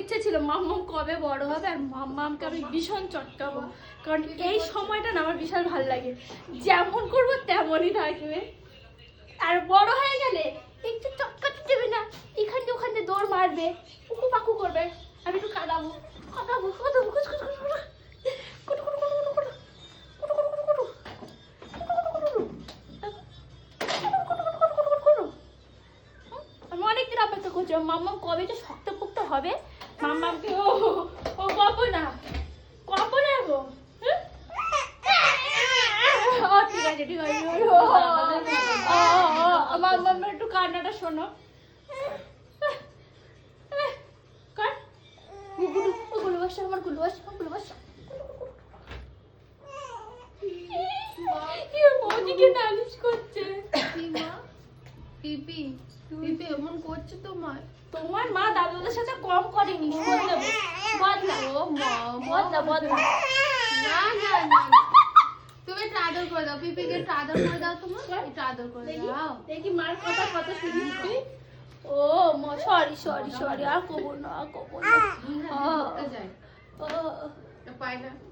ইচ্ছে ছিল মাম্মাম কবে বড় হবে আর মাম্মামকে আমি ভীষণ চটকাবো, কারণ এই সময়টা না আমার বিশাল ভালো লাগে, যেমন করবো তেমনই থাকবে। আর বড় হয়ে গেলে একটু চটকাতে দেবে না, এখান দিয়ে ওখান দিয়ে দৌড় মারবে, উকু পাকু করবে, আমি একটু কাঁদাবো কাঁদাবো কাঁদাবো আমি অনেকদিন অপেক্ষা করছি মাম্মাম কবে যে শক্ত পোক্ত হবে। মাম্মামকে ও ও কবে না কবে না গো, ঠিক আছে ঠিক আছে, মাম্মাম একটু কান্নাটা শোনো। আমার গুলো বাসা গুলো বাসা ওদিকে নালিশ করছে। পিপি পিপি এমন করছে তোমার মা দাদাদের সাথে কম করেনি, বদলাবো বদলা ও মা বদলা বদলা। না না না তুমি একটু আদর করে দাও, পিপিকে একটু আদর করে দাও, তোমার একটু আদর করে দাও। দেখি মার কথা কত শুনিস তুই। ও মা সরি সরি সরি, আর কবো না কবো না।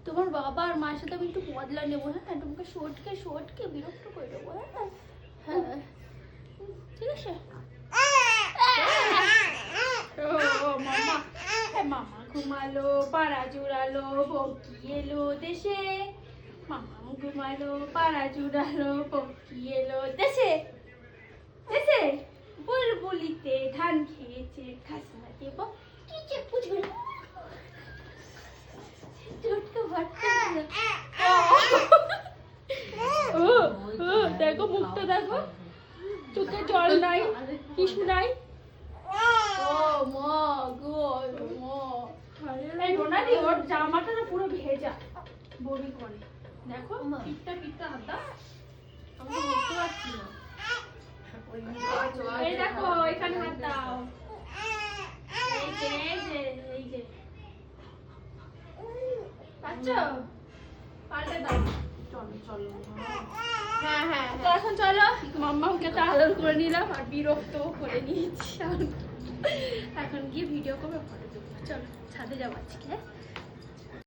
তোমার বাবা আর মায়ের সাথে আমি একটু বদলা নেবো, হ্যাঁ তোমাকে সটকে সটকে বিরক্ত করে দেবো। হ্যাঁ হ্যাঁ ঠিক আছে। মামা মামা ঘুমালো, পাড়া জুড়ালো, বকি এলো দেশে। মামা ঘুমালো, পাড়া জুড়ালো, বকি এলো দেশে দেশে। বুলবুলিতে ধান খেয়েছে, খাসনা দেব কি যে বুঝবে দেখো মুখটা দেখো, চোখে জল নাই কিছু নাই। ও মা গো মা, এই ডোনালি ওর জামাটা না পুরো ভেজা বমি করে, দেখো পিঠটা পিঠটা হাতা আমি তো বুঝতে পারছি না। এই দেখো এখানে হাত দাও, এই যে এই যে এই যে আচ্ছা পাল্টে দাও। চলো চলো হ্যাঁ হ্যাঁ তো এখন চলো, মাম্মাকে তো আদর করে নিলাম আর বিরক্ত করে নিয়েছি, এখন গিয়ে ভিডিও করে ফটো দেবো। চলো ছাদে যাবো আজকে।